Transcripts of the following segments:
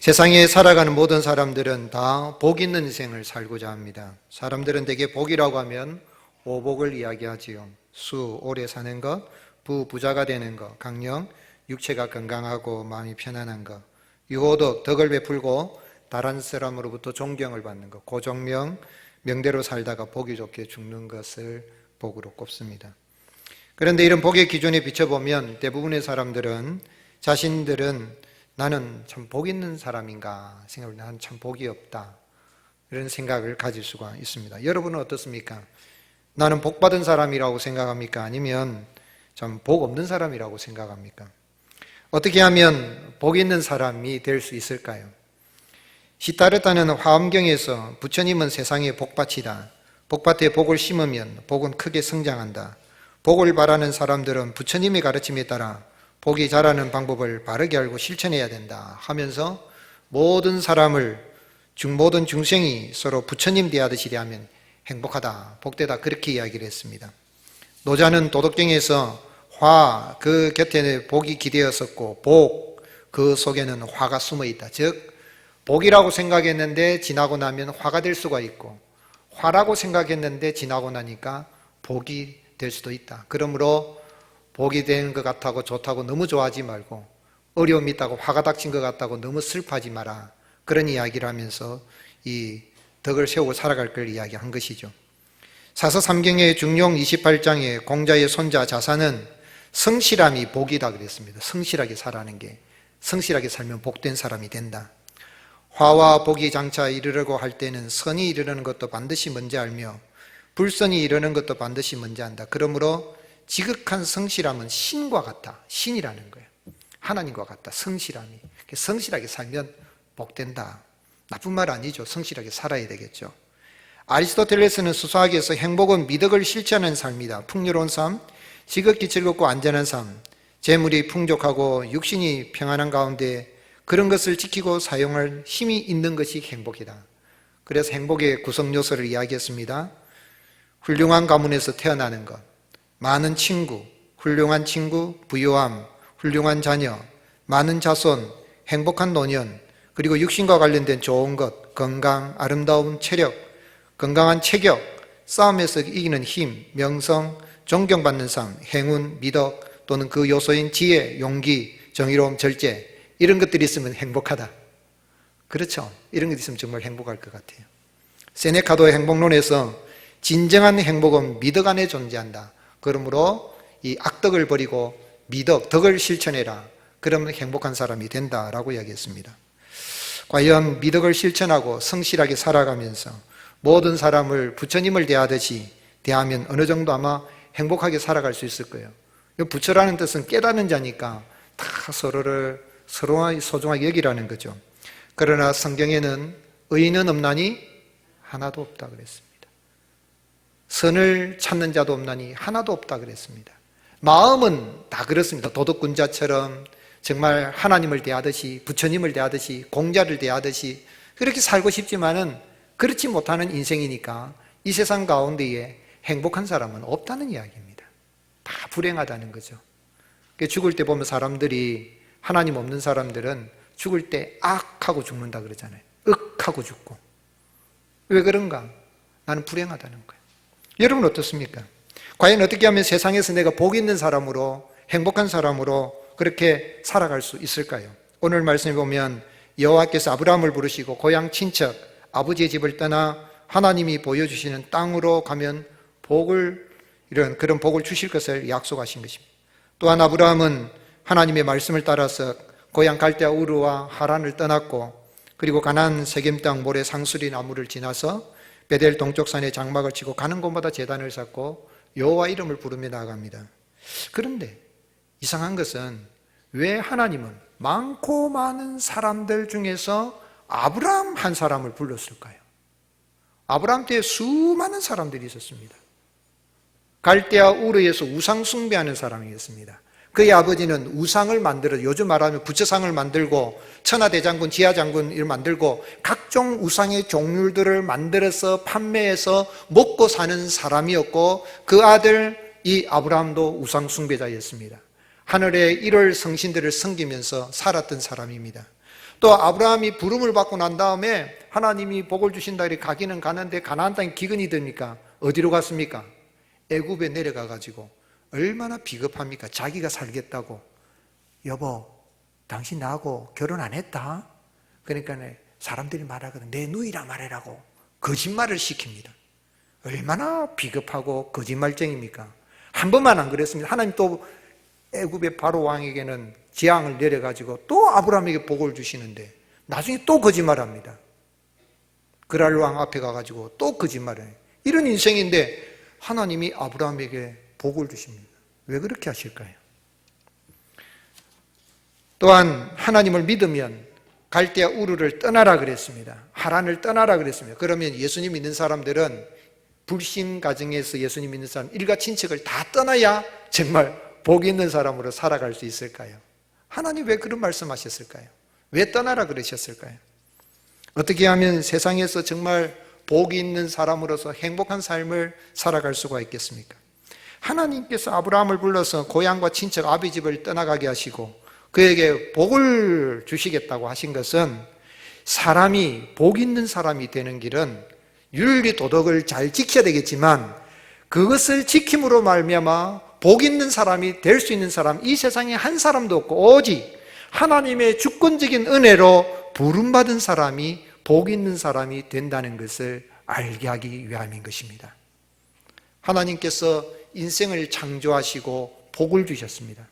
세상에 살아가는 모든 사람들은 다 복 있는 인생을 살고자 합니다. 사람들은 대개 복이라고 하면 오복을 이야기하지요. 수, 오래 사는 것, 부자가 되는 것, 강령, 육체가 건강하고 마음이 편안한 것, 유호덕, 덕을 베풀고 다른 사람으로부터 존경을 받는 것, 고종명, 명대로 살다가 보기 좋게 죽는 것을 복으로 꼽습니다. 그런데 이런 복의 기준에 비춰보면 대부분의 사람들은 자신들은 나는 참 복 있는 사람인가 생각을 나는 참 복이 없다 이런 생각을 가질 수가 있습니다. 여러분은 어떻습니까? 나는 복 받은 사람이라고 생각합니까? 아니면 참 복 없는 사람이라고 생각합니까? 어떻게 하면 복 있는 사람이 될 수 있을까요? 시타르타는 화엄경에서 부처님은 세상의 복밭이다. 복밭에 복을 심으면 복은 크게 성장한다. 복을 바라는 사람들은 부처님의 가르침에 따라 복이 자라는 방법을 바르게 알고 실천해야 된다 하면서 모든 사람을 모든 중생이 서로 부처님 대하듯이 대하면 행복하다, 복되다 그렇게 이야기를 했습니다. 노자는 도덕경에서 화, 그 곁에는 복이 기대었었고 복, 그 속에는 화가 숨어있다. 즉 복이라고 생각했는데 지나고 나면 화가 될 수가 있고 화라고 생각했는데 지나고 나니까 복이 될 수도 있다. 그러므로 복이 되는 것 같다고 좋다고 너무 좋아하지 말고 어려움이 있다고 화가 닥친 것 같다고 너무 슬퍼하지 마라. 그런 이야기를 하면서 이 덕을 세우고 살아갈 걸 이야기한 것이죠. 사서삼경의 중용 28장에 공자의 손자 자사는 성실함이 복이다 그랬습니다. 성실하게 살아가는 게, 성실하게 살면 복된 사람이 된다. 화와 복이 장차 이르려고 할 때는 선이 이르는 것도 반드시 먼저 알며 불선이 이르는 것도 반드시 먼저 안다. 그러므로 지극한 성실함은 신과 같다. 신이라는 거예요. 하나님과 같다. 성실함이. 성실하게 살면 복된다. 나쁜 말 아니죠. 성실하게 살아야 되겠죠. 아리스토텔레스는 수사학에서 행복은 미덕을 실천하는 삶이다. 풍요로운 삶, 지극히 즐겁고 안전한 삶, 재물이 풍족하고 육신이 평안한 가운데 그런 것을 지키고 사용할 힘이 있는 것이 행복이다. 그래서 행복의 구성 요소를 이야기했습니다. 훌륭한 가문에서 태어나는 것, 많은 친구, 훌륭한 친구, 부유함, 훌륭한 자녀, 많은 자손, 행복한 노년, 그리고 육신과 관련된 좋은 것, 건강, 아름다움, 체력, 건강한 체격, 싸움에서 이기는 힘, 명성, 존경받는 삶, 행운, 미덕 또는 그 요소인 지혜, 용기, 정의로움, 절제 이런 것들이 있으면 행복하다. 그렇죠? 이런 것 있으면 정말 행복할 것 같아요. 세네카도의 행복론에서 진정한 행복은 미덕 안에 존재한다. 그러므로 이 악덕을 버리고 미덕, 덕을 실천해라. 그러면 행복한 사람이 된다라고 이야기했습니다. 과연 미덕을 실천하고 성실하게 살아가면서 모든 사람을 부처님을 대하듯이 대하면 어느 정도 아마 행복하게 살아갈 수 있을 거예요. 부처라는 뜻은 깨닫는 자니까 다 서로를 소중하게 여기라는 거죠. 그러나 성경에는 의인은 없나니 하나도 없다 그랬습니다. 선을 찾는 자도 없나니 하나도 없다 그랬습니다. 마음은 다 그렇습니다. 도덕군자처럼 정말 하나님을 대하듯이 부처님을 대하듯이 공자를 대하듯이 그렇게 살고 싶지만은 그렇지 못하는 인생이니까 이 세상 가운데에 행복한 사람은 없다는 이야기입니다. 다 불행하다는 거죠. 죽을 때 보면 사람들이 하나님 없는 사람들은 죽을 때 악하고 죽는다 그러잖아요. 억하고 죽고. 왜 그런가? 나는 불행하다는 거예요. 여러분 어떻습니까? 과연 어떻게 하면 세상에서 내가 복 있는 사람으로 행복한 사람으로 그렇게 살아갈 수 있을까요? 오늘 말씀에 보면 여호와께서 아브라함을 부르시고 고향 친척 아버지의 집을 떠나 하나님이 보여주시는 땅으로 가면 그런 복을 주실 것을 약속하신 것입니다. 또한 아브라함은 하나님의 말씀을 따라서 고향 갈대아 우르와 하란을 떠났고 그리고 가나안 세겜 땅 모래 상수리 나무를 지나서 베델 동쪽 산에 장막을 치고 가는 곳마다 제단을 쌓고 여호와 이름을 부르며 나아갑니다. 그런데 이상한 것은 왜 하나님은 많고 많은 사람들 중에서 아브라함 한 사람을 불렀을까요? 아브라함 때 수많은 사람들이 있었습니다. 갈대아 우르에서 우상 숭배하는 사람이었습니다. 그의 아버지는 우상을 만들어 요즘 말하면 부처상을 만들고 천하대장군, 지하장군을 만들고 각종 우상의 종류들을 만들어서 판매해서 먹고 사는 사람이었고 그 아들 이 아브라함도 우상 숭배자였습니다. 하늘의 일월 성신들을 섬기면서 살았던 사람입니다. 또 아브라함이 부름을 받고 난 다음에 하나님이 복을 주신다 이렇게 가기는 가는데 가나안 땅에 기근이 드니까 어디로 갔습니까? 애굽에 내려가 가지고 얼마나 비겁합니까? 자기가 살겠다고, 여보 당신 나하고 결혼 안 했다? 그러니까 사람들이 말하거든, 내 누이라 말해라고 거짓말을 시킵니다. 얼마나 비겁하고 거짓말쟁입니까? 한 번만 안 그랬습니다. 하나님 또 애굽의 바로 왕에게는 재앙을 내려가지고 또 아브라함에게 복을 주시는데 나중에 또 거짓말합니다. 그랄 왕 앞에 가가지고 또 거짓말해요. 이런 인생인데 하나님이 아브라함에게 복을 주십니다. 왜 그렇게 하실까요? 또한 하나님을 믿으면 갈대아 우르를 떠나라 그랬습니다. 하란을 떠나라 그랬습니다. 그러면 예수님 믿는 사람들은 불신 가정에서 예수님 믿는 사람 일가 친척을 다 떠나야 정말 복 있는 사람으로 살아갈 수 있을까요? 하나님 왜 그런 말씀하셨을까요? 왜 떠나라 그러셨을까요? 어떻게 하면 세상에서 정말 복이 있는 사람으로서 행복한 삶을 살아갈 수가 있겠습니까? 하나님께서 아브라함을 불러서 고향과 친척 아비 집을 떠나가게 하시고 그에게 복을 주시겠다고 하신 것은 사람이 복 있는 사람이 되는 길은 윤리 도덕을 잘 지켜야 되겠지만 그것을 지킴으로 말미암아 복 있는 사람이 될 수 있는 사람 이 세상에 한 사람도 없고 오직 하나님의 주권적인 은혜로 부름받은 사람이 복 있는 사람이 된다는 것을 알게 하기 위함인 것입니다. 하나님께서 인생을 창조하시고 복을 주셨습니다.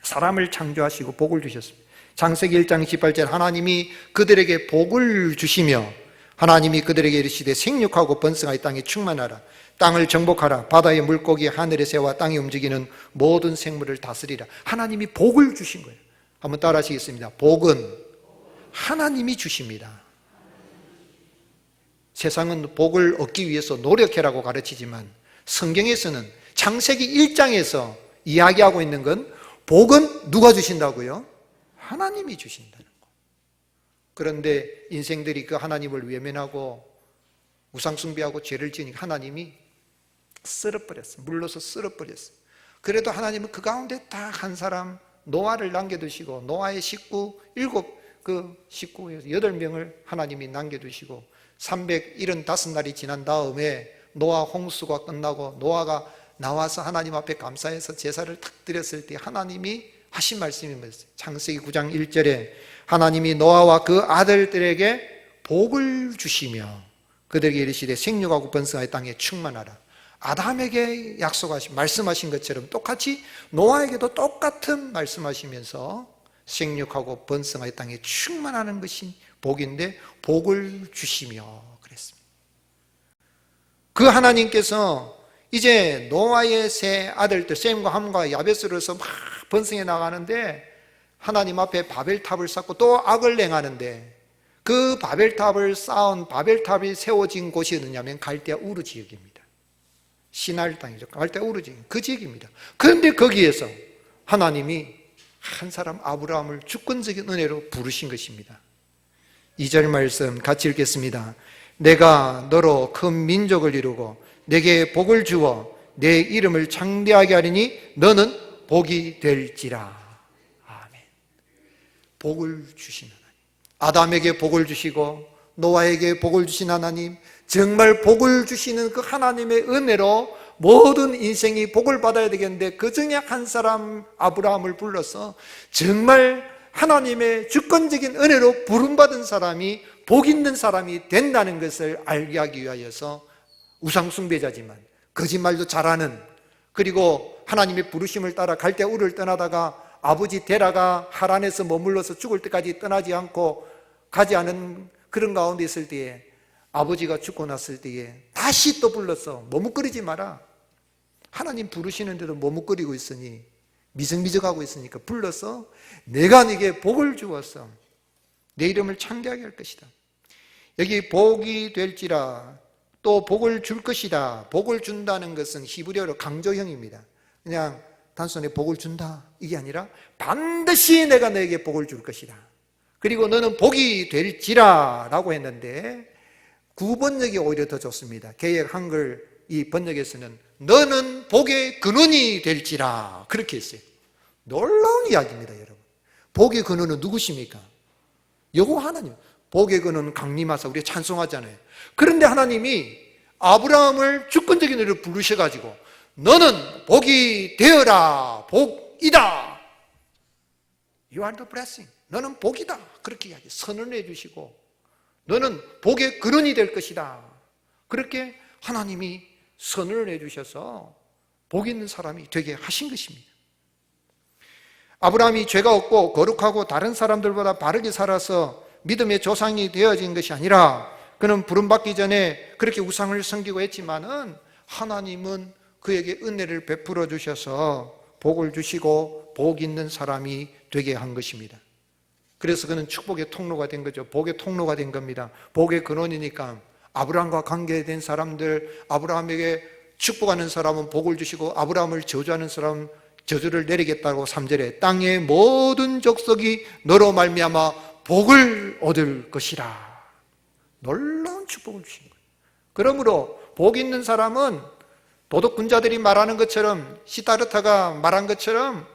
사람을 창조하시고 복을 주셨습니다. 창세기 1장 18절 하나님이 그들에게 복을 주시며 하나님이 그들에게 이르시되 생육하고 번성하여 땅에 충만하라. 땅을 정복하라. 바다의 물고기, 하늘의 새와 땅에 움직이는 모든 생물을 다스리라. 하나님이 복을 주신 거예요. 한번 따라 하시겠습니다. 복은 하나님이 주십니다. 세상은 복을 얻기 위해서 노력해라고 가르치지만 성경에서는 창세기 1장에서 이야기하고 있는 건 복은 누가 주신다고요? 하나님이 주신다는 거. 그런데 인생들이 그 하나님을 외면하고 우상숭배하고 죄를 지으니까 하나님이 쓸어버렸어요. 물러서 쓸어버렸어요. 그래도 하나님은 그 가운데 딱 한 사람 노아를 남겨두시고 노아의 식구 8명을 하나님이 남겨두시고 375날이 지난 다음에 노아 홍수가 끝나고 노아가 나와서 하나님 앞에 감사해서 제사를 탁 드렸을 때 하나님이 하신 말씀이 뭐였어요? 창세기 9장 1절에 하나님이 노아와 그 아들들에게 복을 주시며 그들에게 이르시되 생육하고 번성하여 땅에 충만하라. 아담에게 말씀하신 것처럼 똑같이 노아에게도 똑같은 말씀하시면서 생육하고 번성하여 땅에 충만하는 것이 복인데 복을 주시며 그랬습니다. 그 하나님께서 이제 노아의 세 아들들 셈과 함과 야벳으로서 막 번성해 나가는데 하나님 앞에 바벨탑을 쌓고 또 악을 행하는데 그 바벨탑을 쌓은 바벨탑이 세워진 곳이 어디냐면 갈대아 우르 지역입니다. 시날 땅이죠. 갈대아 우르 지역 그 지역입니다. 그런데 거기에서 하나님이 한 사람 아브라함을 주권적인 은혜로 부르신 것입니다. 2절 말씀 같이 읽겠습니다. 내가 너로 큰 민족을 이루고 내게 복을 주어 내 이름을 창대하게 하리니 너는 복이 될지라. 아멘. 복을 주신 하나님, 아담에게 복을 주시고 노아에게 복을 주신 하나님, 정말 복을 주시는 그 하나님의 은혜로 모든 인생이 복을 받아야 되겠는데 그 중에 한 사람 아브라함을 불러서 정말 하나님의 주권적인 은혜로 부름받은 사람이 복 있는 사람이 된다는 것을 알게 하기 위하여서 우상숭배자지만 거짓말도 잘하는, 그리고 하나님의 부르심을 따라 갈대아 우르를 떠나다가 아버지 데라가 하란에서 머물러서 죽을 때까지 떠나지 않고 가지 않은 그런 가운데 있을 때에 아버지가 죽고 났을 때에 다시 또 불러서 머뭇거리지 마라. 하나님 부르시는데도 머뭇거리고 있으니 미적미적하고 있으니까 불러서 내가 네게 복을 주었어. 내 이름을 창대하게 할 것이다. 여기 복이 될지라, 또 복을 줄 것이다. 복을 준다는 것은 히브리어로 강조형입니다. 그냥 단순히 복을 준다 이게 아니라 반드시 내가 너에게 복을 줄 것이다. 그리고 너는 복이 될지라 라고 했는데 구번역이 오히려 더 좋습니다. 개역 한글 이 번역에서는 너는 복의 근원이 될지라 그렇게 했어요. 놀라운 이야기입니다. 여러분, 복의 근원은 누구십니까? 여호와 하나님, 복의 근원 강림하사 우리가 찬송하잖아요. 그런데 하나님이 아브라함을 주권적인 의를 부르셔가지고 너는 복이 되어라, 복이다. You are the blessing. 너는 복이다. 그렇게 이야기 선언해 주시고 너는 복의 근원이 될 것이다. 그렇게 하나님이 선언을 해 주셔서 복 있는 사람이 되게 하신 것입니다. 아브라함이 죄가 없고 거룩하고 다른 사람들보다 바르게 살아서 믿음의 조상이 되어진 것이 아니라 그는 부름받기 전에 그렇게 우상을 섬기고 했지만은 하나님은 그에게 은혜를 베풀어 주셔서 복을 주시고 복 있는 사람이 되게 한 것입니다. 그래서 그는 축복의 통로가 된 거죠. 복의 통로가 된 겁니다. 복의 근원이니까 아브라함과 관계된 사람들, 아브라함에게 축복하는 사람은 복을 주시고 아브라함을 저주하는 사람은 저주를 내리겠다고 3절에 땅의 모든 족속이 너로 말미암아 복을 얻을 것이라. 놀라운 축복을 주신 거예요. 그러므로 복 있는 사람은 도덕군자들이 말하는 것처럼, 시다르타가 말한 것처럼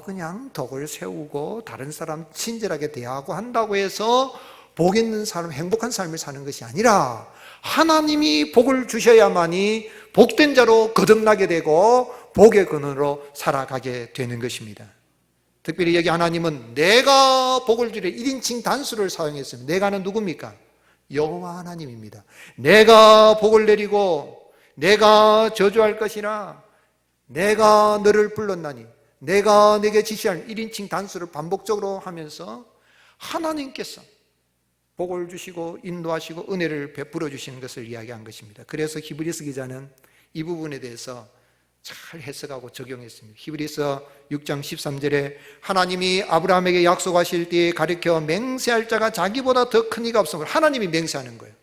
그냥 덕을 세우고 다른 사람 친절하게 대하고 한다고 해서 복 있는 사람, 행복한 삶을 사는 것이 아니라 하나님이 복을 주셔야만이 복된 자로 거듭나게 되고 복의 근원으로 살아가게 되는 것입니다. 특별히 여기 하나님은 내가 복을 주려 1인칭 단수를 사용했습니다. 내가는 누굽니까? 여호와 하나님입니다. 내가 복을 내리고 내가 저주할 것이라 내가 너를 불렀나니 내가 내게 지시할 1인칭 단수를 반복적으로 하면서 하나님께서 복을 주시고 인도하시고 은혜를 베풀어 주시는 것을 이야기한 것입니다. 그래서 히브리서 기자는 이 부분에 대해서 잘 해석하고 적용했습니다. 히브리서 6장 13절에 하나님이 아브라함에게 약속하실 때에 가리켜 맹세할 자가 자기보다 더 큰 이가 없음을 하나님이 맹세하는 거예요.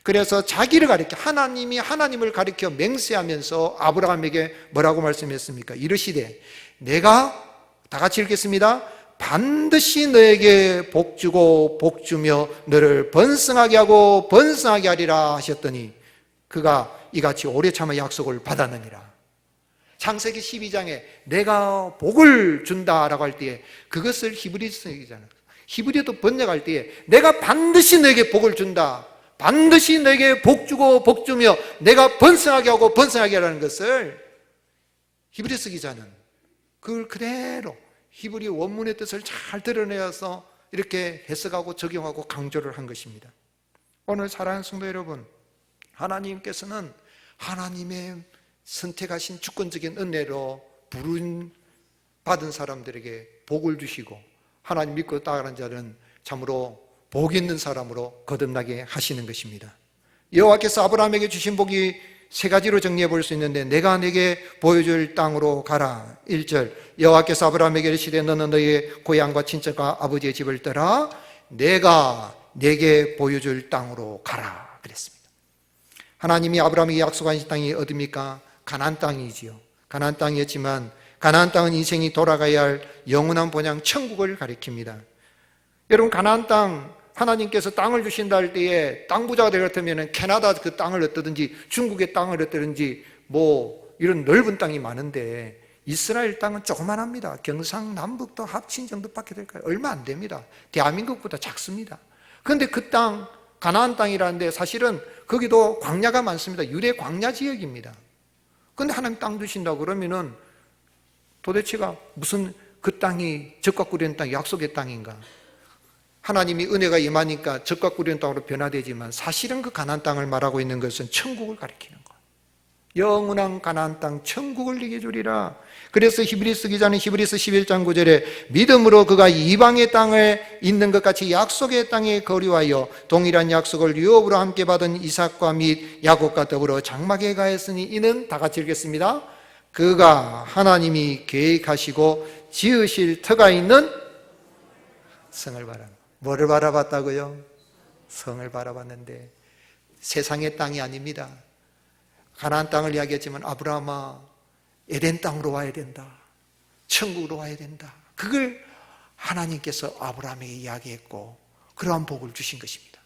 그래서 자기를 가리켜 하나님이 하나님을 가리켜 맹세하면서 아브라함에게 뭐라고 말씀했습니까? 이르시되 내가 다 같이 읽겠습니다. 반드시 너에게 복주고 복주며 너를 번성하게 하고 번성하게 하리라 하셨더니 그가 이같이 오래 참아 약속을 받았느니라. 창세기 12장에 내가 복을 준다라고 할 때에 그것을 히브리서이잖아요. 히브리어도 번역할 때에 내가 반드시 너에게 복을 준다, 반드시 너에게 복주고 복주며 내가 번성하게 하고 번성하게 하라는 것을 히브리서 기자는 그걸 그대로 히브리 원문의 뜻을 잘 드러내어서 이렇게 해석하고 적용하고 강조를 한 것입니다. 오늘 사랑하는 성도 여러분, 하나님께서는 하나님의 선택하신 주권적인 은혜로 부름 받은 사람들에게 복을 주시고 하나님 믿고 따르는 자는 참으로 복 있는 사람으로 거듭나게 하시는 것입니다. 여호와께서 아브라함에게 주신 복이 세 가지로 정리해 볼 수 있는데 내가 내게 보여줄 땅으로 가라. 1절 여호와께서 아브라함에게 이르시되 너는 너의 고향과 친척과 아버지의 집을 떠나 내가 내게 보여줄 땅으로 가라 그랬습니다. 하나님이 아브라함에게 약속하신 땅이 어디입니까? 가나안 땅이지요. 가나안 땅이었지만 가나안 땅은 인생이 돌아가야 할 영원한 본향 천국을 가리킵니다. 여러분, 가나안 땅 하나님께서 땅을 주신다 할 때에 땅 부자가 될 것 같으면 캐나다 그 땅을 얻든지 중국의 땅을 얻든지 이런 넓은 땅이 많은데 이스라엘 땅은 조그만합니다. 경상남북도 합친 정도밖에 될까요? 얼마 안 됩니다. 대한민국보다 작습니다. 그런데 그 땅 가나안 땅이라는데 사실은 거기도 광야가 많습니다. 유대 광야 지역입니다. 그런데 하나님 땅 주신다고 그러면은 도대체가 무슨 그 땅이 젖과 꿀이는 땅, 약속의 땅인가? 하나님이 은혜가 임하니까 젖과 꿀이는 땅으로 변화되지만 사실은 그 가나안 땅을 말하고 있는 것은 천국을 가리키는 거예요. 영원한 가나안 땅 천국을 이게 주리라. 그래서 히브리서 기자는 히브리서 11장 9절에 믿음으로 그가 이방의 땅에 있는 것 같이 약속의 땅에 거류하여 동일한 약속을 유업으로 함께 받은 이삭과 및 야곱과 더불어 장막에 가했으니 이는 다 같이 읽겠습니다. 그가 하나님이 계획하시고 지으실 터가 있는 성을 바라. 뭐를 바라봤다고요? 성을 바라봤는데 세상의 땅이 아닙니다. 가나안 땅을 이야기했지만 아브라함아 에덴 땅으로 와야 된다. 천국으로 와야 된다. 그걸 하나님께서 아브라함에게 이야기했고 그러한 복을 주신 것입니다.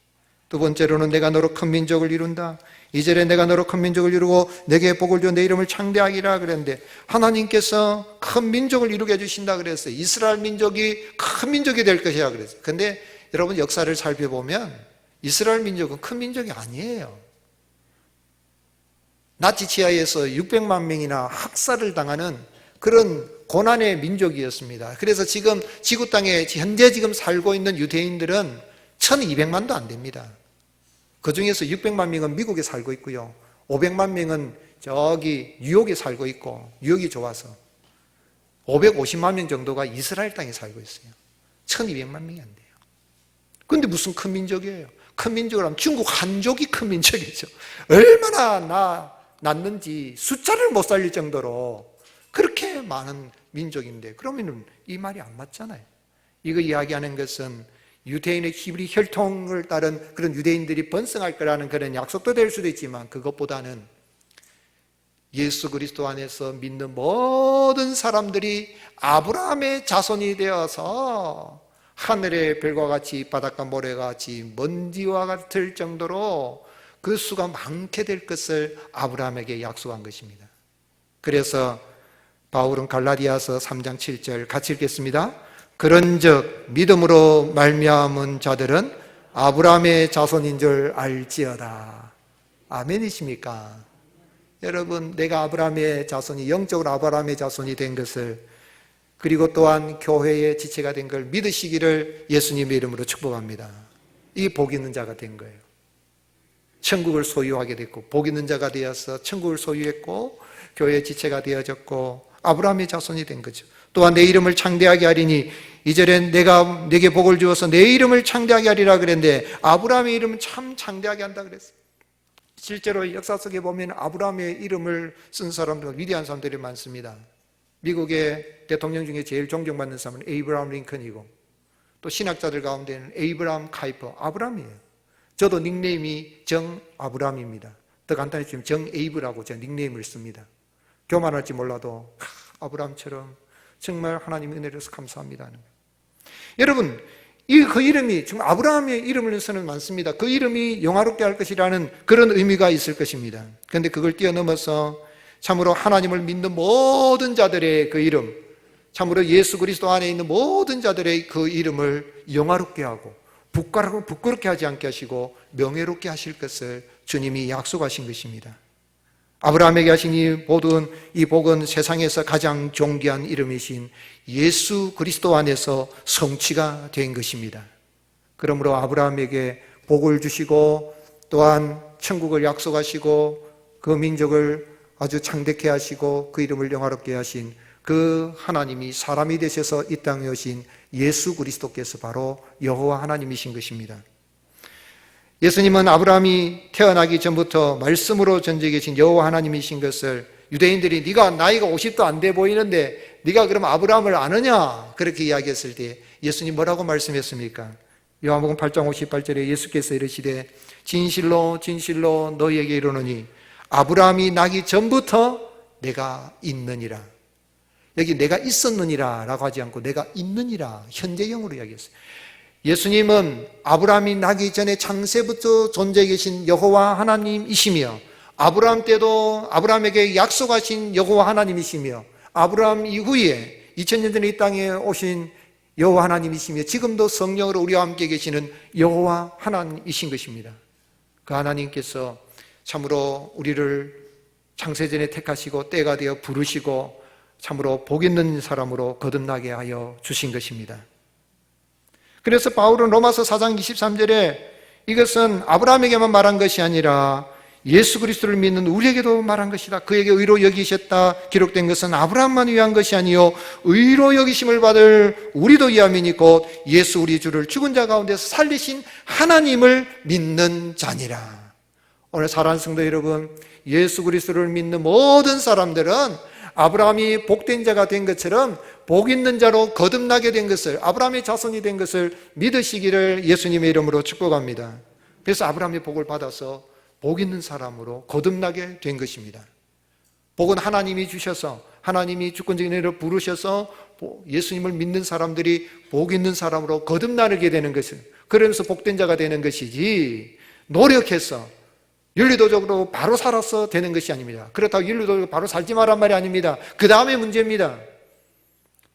두 번째로는 내가 너로 큰 민족을 이룬다. 2절에 내가 너로 큰 민족을 이루고 내게 복을 줘 내 이름을 창대하기라 그랬는데 하나님께서 큰 민족을 이루게 해주신다 그랬어요. 이스라엘 민족이 큰 민족이 될 것이라 그랬어요. 그런데 여러분 역사를 살펴보면 이스라엘 민족은 큰 민족이 아니에요. 나치 치하에서 600만 명이나 학살을 당하는 그런 고난의 민족이었습니다. 그래서 지금 지구 땅에 현재 지금 살고 있는 유대인들은 1200만도 안 됩니다. 그 중에서 600만 명은 미국에 살고 있고요. 500만 명은 저기 뉴욕에 살고 있고, 뉴욕이 좋아서 550만 명 정도가 이스라엘 땅에 살고 있어요. 1200만 명이 안 돼요. 그런데 무슨 큰 민족이에요? 큰 민족이라면 중국 한족이 큰 민족이죠. 얼마나 낳는지 숫자를 못 살릴 정도로 그렇게 많은 민족인데, 그러면 이 말이 안 맞잖아요. 이거 이야기하는 것은 유대인의 히브리 혈통을 따른 그런 유대인들이 번성할 거라는 그런 약속도 될 수도 있지만, 그것보다는 예수 그리스도 안에서 믿는 모든 사람들이 아브라함의 자손이 되어서 하늘의 별과 같이 바닷가 모래가 같이 먼지와 같을 정도로 그 수가 많게 될 것을 아브라함에게 약속한 것입니다. 그래서 바울은 갈라디아서 3장 7절 같이 읽겠습니다. 그런즉 믿음으로 말미암은 자들은 아브라함의 자손인 줄 알지어다. 아멘이십니까? 여러분, 내가 아브라함의 자손이, 영적으로 아브라함의 자손이 된 것을, 그리고 또한 교회의 지체가 된 걸 믿으시기를 예수님의 이름으로 축복합니다. 이 복 있는 자가 된 거예요. 천국을 소유하게 됐고, 복 있는 자가 되어서 천국을 소유했고, 교회의 지체가 되어졌고, 아브라함의 자손이 된 거죠. 또한 내 이름을 창대하게 하리니, 이전엔 내가 내게 복을 주어서 내 이름을 창대하게 하리라 그랬는데, 아브라함의 이름은 참 창대하게 한다 그랬어요. 실제로 역사 속에 보면 아브라함의 이름을 쓴 사람들, 위대한 사람들이 많습니다. 미국의 대통령 중에 제일 존경받는 사람은 에이브라함 링컨이고, 또 신학자들 가운데는 에이브라함 카이퍼, 아브라함이에요. 저도 닉네임이 정 아브라함입니다. 더 간단히 치면 정 에이브라고 제가 닉네임을 씁니다. 교만할지 몰라도 아브라함처럼 정말 하나님 은혜로서 감사합니다 하는 거예요. 여러분, 그 이름이 정말 아브라함의 이름을 쓰는 많습니다. 그 이름이 영화롭게 할 것이라는 그런 의미가 있을 것입니다. 그런데 그걸 뛰어넘어서 참으로 하나님을 믿는 모든 자들의 그 이름, 참으로 예수 그리스도 안에 있는 모든 자들의 그 이름을 영화롭게 하고 부끄럽게 하지 않게 하시고 명예롭게 하실 것을 주님이 약속하신 것입니다. 아브라함에게 하신 이 복은 세상에서 가장 존귀한 이름이신 예수 그리스도 안에서 성취가 된 것입니다. 그러므로 아브라함에게 복을 주시고 또한 천국을 약속하시고 그 민족을 아주 창대케 하시고 그 이름을 영화롭게 하신 그 하나님이 사람이 되셔서 이 땅에 오신 예수 그리스도께서 바로 여호와 하나님이신 것입니다. 예수님은 아브라함이 태어나기 전부터 말씀으로 전지에 계신 여호와 하나님이신 것을 유대인들이 네가 나이가 50도 안 돼 보이는데 네가 그럼 아브라함을 아느냐? 그렇게 이야기했을 때 예수님 뭐라고 말씀했습니까? 요한복음 8장 58절에 예수께서 이르시되 진실로 진실로 너희에게 이르노니 아브라함이 나기 전부터 내가 있느니라. 여기 내가 있었느니라 라고 하지 않고 내가 있느니라 현재형으로 이야기했어요. 예수님은 아브라함이 나기 전에 창세부터 존재해 계신 여호와 하나님이시며 아브라함 때도 아브라함에게 약속하신 여호와 하나님이시며 아브라함 이후에 2000년 전에 이 땅에 오신 여호와 하나님이시며 지금도 성령으로 우리와 함께 계시는 여호와 하나님이신 것입니다. 그 하나님께서 참으로 우리를 창세전에 택하시고 때가 되어 부르시고 참으로 복 있는 사람으로 거듭나게 하여 주신 것입니다. 그래서 바울은 로마서 4장 23절에 이것은 아브라함에게만 말한 것이 아니라 예수 그리스도를 믿는 우리에게도 말한 것이다. 그에게 의로 여기셨다 기록된 것은 아브라함만 위한 것이 아니요 의로 여기심을 받을 우리도 위함이니 곧 예수 우리 주를 죽은 자 가운데서 살리신 하나님을 믿는 자니라. 오늘 사랑하는 성도 여러분, 예수 그리스도를 믿는 모든 사람들은 아브라함이 복된 자가 된 것처럼 복 있는 자로 거듭나게 된 것을, 아브라함의 자손이 된 것을 믿으시기를 예수님의 이름으로 축복합니다. 그래서 아브라함의 복을 받아서 복 있는 사람으로 거듭나게 된 것입니다. 복은 하나님이 주셔서, 하나님이 주권적인 은혜로 부르셔서 예수님을 믿는 사람들이 복 있는 사람으로 거듭나게 되는 것을, 그러면서 복된 자가 되는 것이지 노력해서 윤리도적으로 바로 살아서 되는 것이 아닙니다. 그렇다고 윤리도적으로 바로 살지 말란 말이 아닙니다. 그 다음에 문제입니다.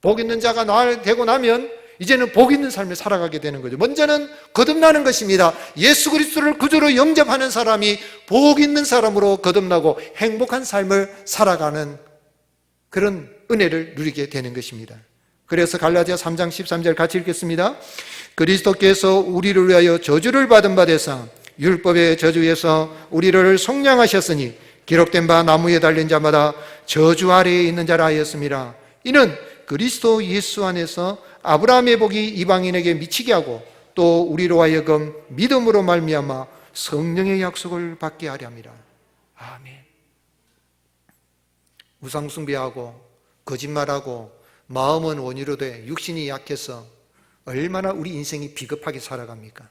복 있는 자가 되고 나면 이제는 복 있는 삶을 살아가게 되는 거죠. 먼저는 거듭나는 것입니다. 예수 그리스도를 구주로 영접하는 사람이 복 있는 사람으로 거듭나고 행복한 삶을 살아가는 그런 은혜를 누리게 되는 것입니다. 그래서 갈라디아 3장 13절 같이 읽겠습니다. 그리스도께서 우리를 위하여 저주를 받은 바 되사 율법의 저주에서 우리를 속량하셨으니 기록된 바 나무에 달린 자마다 저주 아래에 있는 자라 하였습니다. 이는 그리스도 예수 안에서 아브라함의 복이 이방인에게 미치게 하고 또 우리로 하여금 믿음으로 말미암아 성령의 약속을 받게 하려 함이라. 아멘. 우상 숭배하고 거짓말하고 마음은 원이로 돼 육신이 약해서 얼마나 우리 인생이 비겁하게 살아갑니까?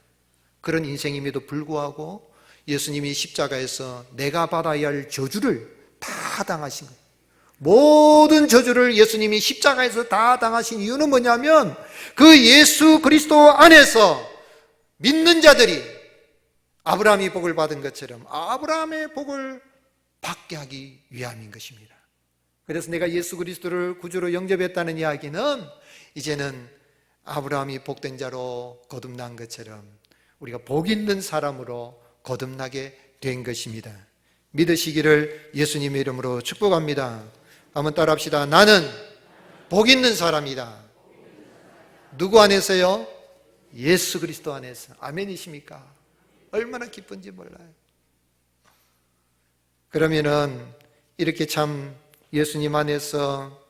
그런 인생임에도 불구하고 예수님이 십자가에서 내가 받아야 할 저주를 다 당하신 거예요. 모든 저주를 예수님이 십자가에서 다 당하신 이유는 뭐냐면 그 예수 그리스도 안에서 믿는 자들이 아브라함이 복을 받은 것처럼 아브라함의 복을 받게 하기 위함인 것입니다. 그래서 내가 예수 그리스도를 구주로 영접했다는 이야기는 이제는 아브라함이 복된 자로 거듭난 것처럼 우리가 복 있는 사람으로 거듭나게 된 것입니다. 믿으시기를 예수님의 이름으로 축복합니다. 한번 따라합시다. 나는 복 있는 사람이다. 누구 안에서요? 예수 그리스도 안에서. 아멘이십니까? 얼마나 기쁜지 몰라요. 그러면은 이렇게 참 예수님 안에서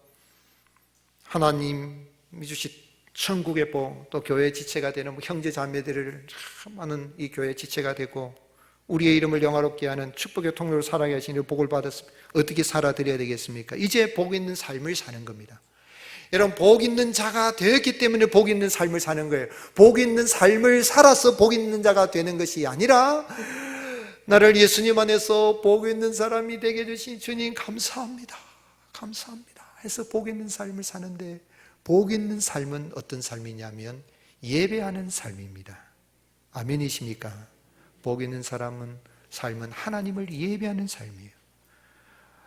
하나님이 주신 천국의 복, 또 교회의 지체가 되는 형제 자매들을 참 많은 이 교회의 지체가 되고 우리의 이름을 영화롭게 하는 축복의 통로로 살아가게 하시니 복을 받았습니다. 어떻게 살아드려야 되겠습니까? 이제 복 있는 삶을 사는 겁니다. 여러분, 복 있는 자가 되었기 때문에 복 있는 삶을 사는 거예요. 복 있는 삶을 살아서 복 있는 자가 되는 것이 아니라 나를 예수님 안에서 복 있는 사람이 되게 해주신 주님 감사합니다. 감사합니다 해서 복 있는 삶을 사는데, 복 있는 삶은 어떤 삶이냐면 예배하는 삶입니다. 아멘이십니까? 복 있는 삶은 하나님을 예배하는 삶이에요.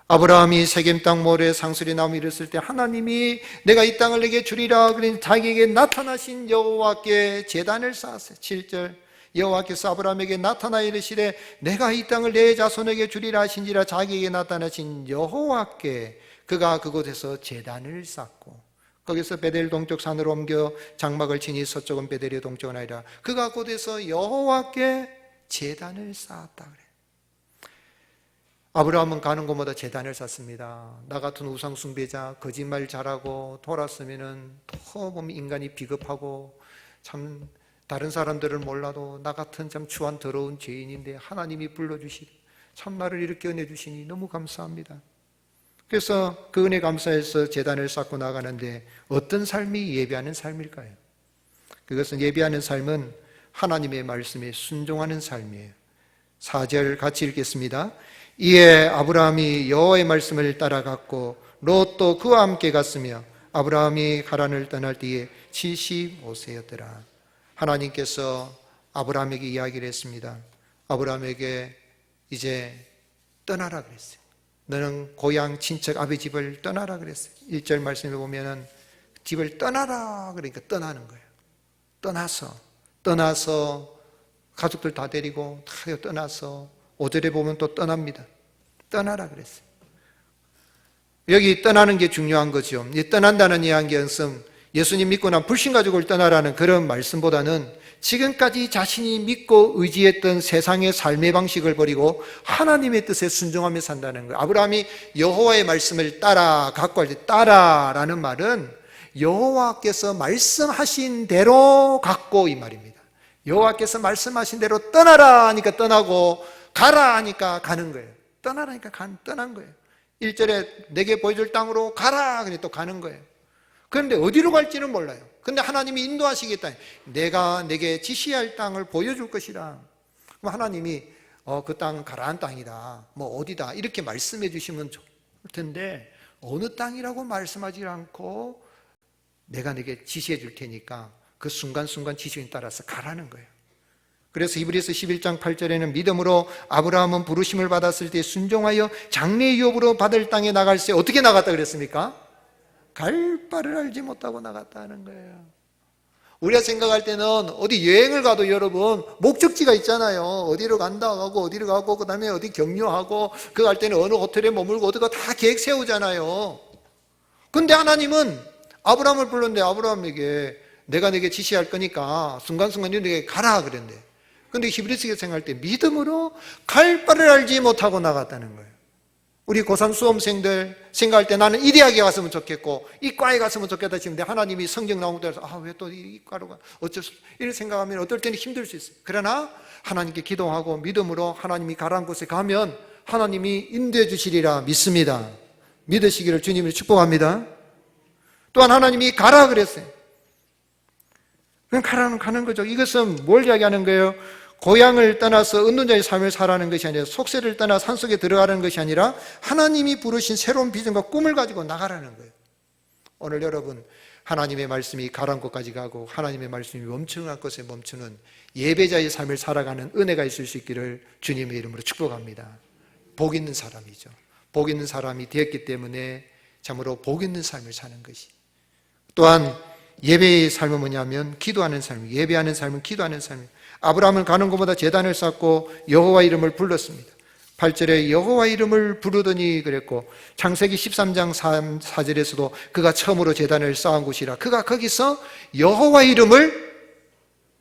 아브라함이 세겜 땅 모래 상수리 나무 이랬을 때 하나님이 내가 이 땅을 내게 주리라 그러니 자기에게 나타나신 여호와께 제단을 쌓았어요. 7절 여호와께서 아브라함에게 나타나 이르시되 내가 이 땅을 내 자손에게 주리라 하신지라 자기에게 나타나신 여호와께 그가 그곳에서 제단을 쌓고 거기서 베델 동쪽 산으로 옮겨 장막을 치니 서쪽은 베델의 동쪽은 아니라 그가 그곳에서 여호와께 제단을 쌓았다 그래. 아브라함은 가는 곳마다 제단을 쌓습니다. 나 같은 우상 숭배자, 거짓말 잘하고 돌았으면은 더 보면 인간이 비겁하고 참 다른 사람들을 몰라도 나 같은 참 추한 더러운 죄인인데 하나님이 불러주시고 참 나를 이렇게 은혜 주시니 너무 감사합니다. 그래서 그 은혜 감사해서 제단을 쌓고 나가는데 어떤 삶이 예배하는 삶일까요? 그것은 예배하는 삶은 하나님의 말씀에 순종하는 삶이에요. 4절 같이 읽겠습니다. 이에 아브라함이 여호와의 말씀을 따라갔고 롯도 그와 함께 갔으며 아브라함이 하란을 떠날 때에 75세였더라. 하나님께서 아브라함에게 이야기를 했습니다. 아브라함에게 이제 떠나라 그랬어요. 너는 고향 친척 아버지 집을 떠나라 그랬어요. 1절 말씀에 보면은 집을 떠나라 그러니까 떠나는 거예요. 떠나서 가족들 다 데리고 다 떠나서 5절에 보면 또 떠납니다. 떠나라 그랬어요. 여기 떠나는 게 중요한 거죠. 이 떠난다는 이야기는 예수님 믿고 난 불신가족을 떠나라는 그런 말씀보다는 지금까지 자신이 믿고 의지했던 세상의 삶의 방식을 버리고 하나님의 뜻에 순종하며 산다는 거예요. 아브라함이 여호와의 말씀을 따라 갖고 할 때 따라라는 말은 여호와께서 말씀하신 대로 갖고 이 말입니다. 여호와께서 말씀하신 대로 떠나라 하니까 떠나고 가라 하니까 가는 거예요. 떠나라니까 떠난 거예요. 1절에 내게 보여줄 땅으로 가라 그러니 또 가는 거예요. 그런데 어디로 갈지는 몰라요. 근데 하나님이 인도하시겠다. 내가 내게 지시할 땅을 보여줄 것이라. 그럼 하나님이 그 땅은 가라앉은 땅이다. 뭐 어디다 이렇게 말씀해 주시면 좋을 텐데 어느 땅이라고 말씀하지 않고 내가 내게 지시해 줄 테니까 그 순간순간 지시에 따라서 가라는 거예요. 그래서 히브리서 11장 8절에는 믿음으로 아브라함은 부르심을 받았을 때 순종하여 장래 유업으로 받을 땅에 나갈 때 어떻게 나갔다 그랬습니까? 갈 바를 알지 못하고 나갔다 하는 거예요. 우리가 생각할 때는 어디 여행을 가도 여러분 목적지가 있잖아요. 어디로 간다 하고 어디로 가고 그다음에 어디 격려하고 그 갈 때는 어느 호텔에 머물고 어디가 다 계획 세우잖아요. 근데 하나님은 아브라함을 불렀는데 아브라함에게 내가 내게 지시할 거니까 순간순간 너에게 가라 그랬는데, 근데 히브리서에 생각할 때 믿음으로 갈 바를 알지 못하고 나갔다는 거예요. 우리 고3 수험생들 생각할 때 나는 이 대학에 갔으면 좋겠고 이 과에 갔으면 좋겠다 싶은데 하나님이 성경 나온 데서 왜 또 이 과로 가, 어쩔 수, 이런 생각하면 어떨 때는 힘들 수 있어요. 그러나 하나님께 기도하고 믿음으로 하나님이 가라는 곳에 가면 하나님이 인도해 주시리라 믿습니다. 믿으시기를 주님을 축복합니다. 또한 하나님이 가라 그랬어요. 그냥 가라는 가는 거죠. 이것은 뭘 이야기하는 거예요? 고향을 떠나서 은둔자의 삶을 살아가는 것이 아니라 속세를 떠나 산속에 들어가는 것이 아니라 하나님이 부르신 새로운 비전과 꿈을 가지고 나가라는 거예요. 오늘 여러분 하나님의 말씀이 가라는 곳까지 가고 하나님의 말씀이 멈추는 곳에 멈추는 예배자의 삶을 살아가는 은혜가 있을 수 있기를 주님의 이름으로 축복합니다. 복 있는 사람이죠. 복 있는 사람이 되었기 때문에 참으로 복 있는 삶을 사는 것이. 또한 예배의 삶은 뭐냐면 기도하는 삶, 예배하는 삶은 기도하는 삶이에요. 아브라함은 가는 곳마다 제단을 쌓고 여호와 이름을 불렀습니다. 8절에 여호와 이름을 부르더니 그랬고, 창세기 13장 4절에서도 그가 처음으로 제단을 쌓은 곳이라 그가 거기서 여호와 이름을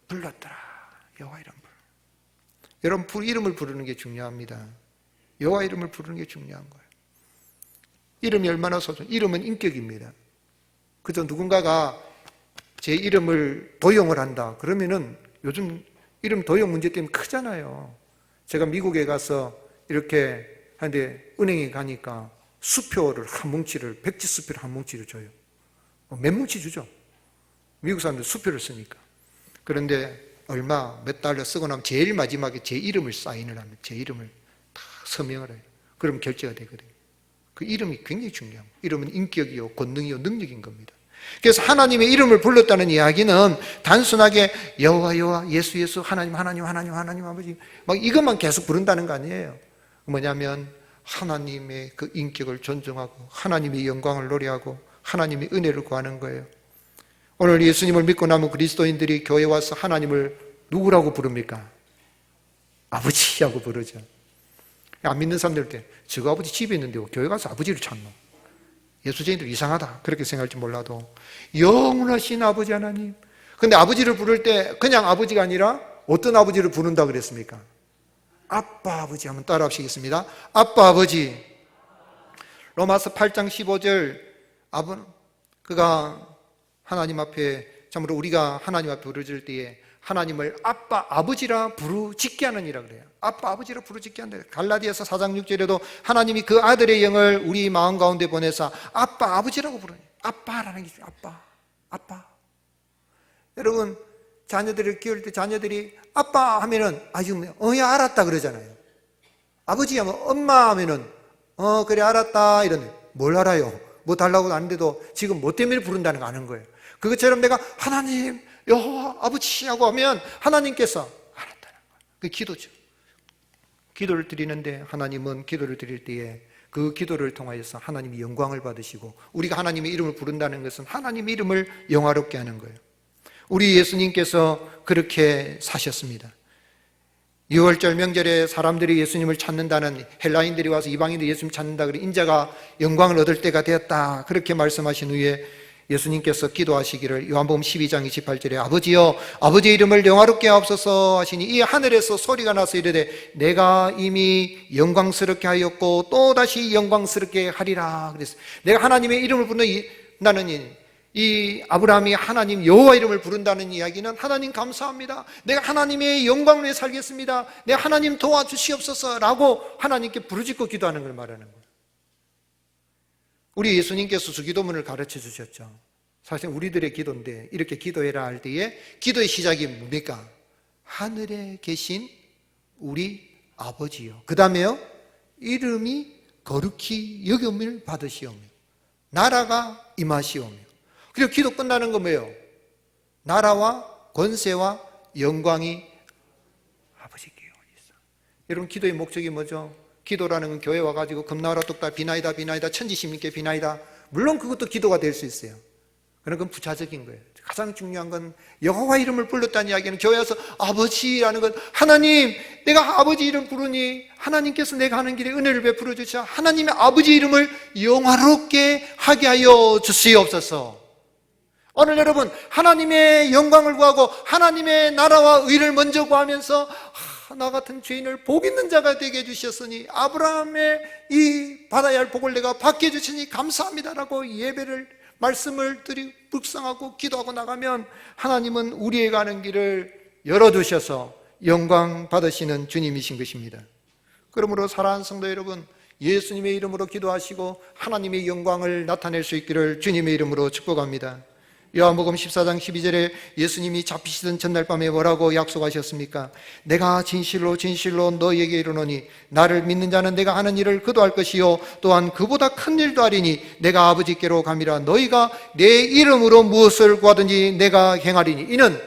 불렀더라. 여호와 이름을. 여러분 이름을 부르는 게 중요합니다. 여호와 이름을 부르는 게 중요한 거예요. 이름이 얼마나 소중해요. 이름은 인격입니다. 그저 누군가가 제 이름을 도용을 한다 그러면은 요즘 이름 도용 문제 때문에 크잖아요. 제가 미국에 가서 이렇게 하는데 은행에 가니까 수표를 한 뭉치를, 백지 수표를 한 뭉치를 줘요. 몇 뭉치 주죠. 미국 사람들 수표를 쓰니까. 그런데 몇 달러 쓰고 나면 제일 마지막에 제 이름을 사인을 하면 제 이름을 다 서명을 해요. 그러면 결제가 되거든요. 그 이름이 굉장히 중요한 거예요. 이름은 인격이요, 권능이요, 능력인 겁니다. 그래서 하나님의 이름을 불렀다는 이야기는 단순하게 여호와 여호와, 예수 예수, 하나님 하나님 하나님 하나님 아버지 막 이것만 계속 부른다는 거 아니에요. 뭐냐면 하나님의 그 인격을 존중하고 하나님의 영광을 노래하고 하나님의 은혜를 구하는 거예요. 오늘 예수님을 믿고 남은 그리스도인들이 교회에 와서 하나님을 누구라고 부릅니까? 아버지라고 부르죠. 안 믿는 사람들한테 저거 아버지 집에 있는데 교회 가서 아버지를 찾노? 예수쟁이들 이상하다 그렇게 생각할지 몰라도 영원하신 아버지 하나님. 근데 아버지를 부를 때 그냥 아버지가 아니라 어떤 아버지를 부른다 그랬습니까? 아빠 아버지. 한번 따라 하시겠습니다. 아빠 아버지. 로마서 8장 15절 그가 하나님 앞에 참으로 우리가 하나님 앞에 부르짖을 때에 하나님을 아빠 아버지라 부르짖게 하느니라 그래요. 아빠 아버지라 부르짖게 한다. 갈라디아서 4장 6절에도 하나님이 그 아들의 영을 우리 마음 가운데 보내서 아빠 아버지라고 부르니 아빠라는 게 아빠. 여러분 자녀들을 키울 때 자녀들이 아빠 하면은 야 알았다 그러잖아요. 아버지 하면 엄마 하면은 그래 알았다 이러네. 뭘 알아요? 뭐 달라고 하는데도 지금 뭐 때문에 부른다는 거 아는 거예요. 그것처럼 내가 하나님 여호와 아버지 하고 하면 하나님께서 알았다는 거예요. 그게 기도죠. 기도를 드리는데 하나님은 기도를 드릴 때에 그 기도를 통하여서 하나님이 영광을 받으시고 우리가 하나님의 이름을 부른다는 것은 하나님의 이름을 영화롭게 하는 거예요. 우리 예수님께서 그렇게 사셨습니다. 6월절 명절에 사람들이 예수님을 찾는다는, 헬라인들이 와서 이방인들이 예수님 찾는다 그래 인자가 영광을 얻을 때가 되었다 그렇게 말씀하신 후에 예수님께서 기도하시기를 요한복음 12장 28절에 아버지여 아버지의 이름을 영화롭게 하옵소서 하시니 이 하늘에서 소리가 나서 이르되 내가 이미 영광스럽게 하였고 또다시 영광스럽게 하리라 그랬어요. 내가 하나님의 이름을 부른다는 이 아브라함이 하나님 여호와 이름을 부른다는 이야기는 하나님 감사합니다. 내가 하나님의 영광을 위해 살겠습니다. 내가 하나님 도와주시옵소서라고 하나님께 부르짖고 기도하는 걸 말하는 거예요. 우리 예수님께서 주기도문을 가르쳐 주셨죠. 사실 우리들의 기도인데 이렇게 기도해라 할 때에 기도의 시작이 뭡니까? 하늘에 계신 우리 아버지요. 그 다음에요 이름이 거룩히 여김을 받으시오며 나라가 임하시오며. 그리고 기도 끝나는 건 뭐예요? 나라와 권세와 영광이 아버지께 있어. 여러분 기도의 목적이 뭐죠? 기도라는 건 교회 와가지고 금나라 뚝딱 비나이다 비나이다 천지시민께 비나이다. 물론 그것도 기도가 될 수 있어요. 그런 건 부차적인 거예요. 가장 중요한 건 여호와 이름을 불렀다는 이야기는 교회 와서 아버지라는 건 하나님, 내가 아버지 이름 부르니 하나님께서 내가 하는 길에 은혜를 베풀어 주시오. 하나님의 아버지 이름을 영화롭게 하게 하여 주시옵소서. 오늘 여러분, 하나님의 영광을 구하고 하나님의 나라와 의를 먼저 구하면서 나 같은 죄인을 복 있는 자가 되게 해주셨으니 아브라함의 이 받아야 할 복을 내가 받게 해주시니 감사합니다라고 예배를 말씀을 드리고 묵상하고 기도하고 나가면 하나님은 우리의 가는 길을 열어두셔서 영광 받으시는 주님이신 것입니다. 그러므로 사랑하는 성도 여러분, 예수님의 이름으로 기도하시고 하나님의 영광을 나타낼 수 있기를 주님의 이름으로 축복합니다. 요한복음 14장 12절에 예수님이 잡히시던 전날 밤에 뭐라고 약속하셨습니까? 내가 진실로 진실로 너희에게 이르노니 나를 믿는 자는 내가 하는 일을 그도 할 것이요 또한 그보다 큰 일도 하리니 내가 아버지께로 감이라. 너희가 내 이름으로 무엇을 구하든지 내가 행하리니 이는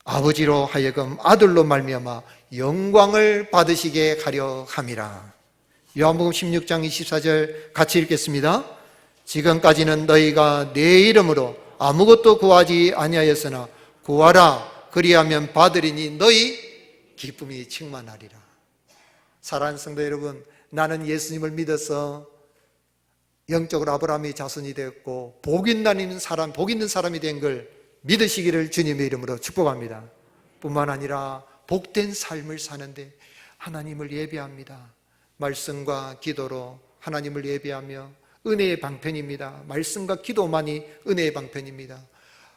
아버지로 하여금 아들로 말미암아 영광을 받으시게 하려 함이라. 요한복음 16장 24절 같이 읽겠습니다. 지금까지는 너희가 내 이름으로 아무것도 구하지 아니하였으나 구하라 그리하면 받으리니 너희 기쁨이 충만하리라. 사랑하는 성도 여러분, 나는 예수님을 믿어서 영적으로 아브라함의 자손이 되었고 복 있는 사람이 된 걸 믿으시기를 주님의 이름으로 축복합니다. 뿐만 아니라 복된 삶을 사는데 하나님을 예배합니다. 말씀과 기도로 하나님을 예배하며 은혜의 방편입니다. 말씀과 기도만이 은혜의 방편입니다.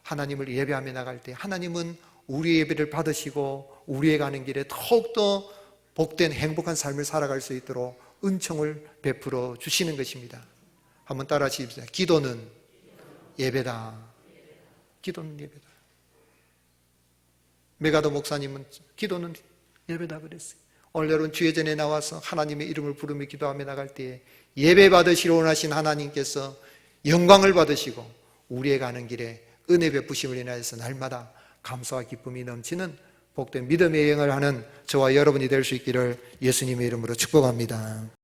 하나님을 예배하며 나갈 때 하나님은 우리의 예배를 받으시고 우리의 가는 길에 더욱더 복된 행복한 삶을 살아갈 수 있도록 은총을 베풀어 주시는 것입니다. 한번 따라 하십시다. 기도는 예배다. 기도는 예배다. 메가더 목사님은 기도는 예배다 그랬어요. 오늘 여러분 주의 전에 나와서 하나님의 이름을 부르며 기도하며 나갈 때에 예배 받으시러 원하신 하나님께서 영광을 받으시고 우리의 가는 길에 은혜 베푸심을 인하여서 날마다 감사와 기쁨이 넘치는 복된 믿음의 여행을 하는 저와 여러분이 될 수 있기를 예수님의 이름으로 축복합니다.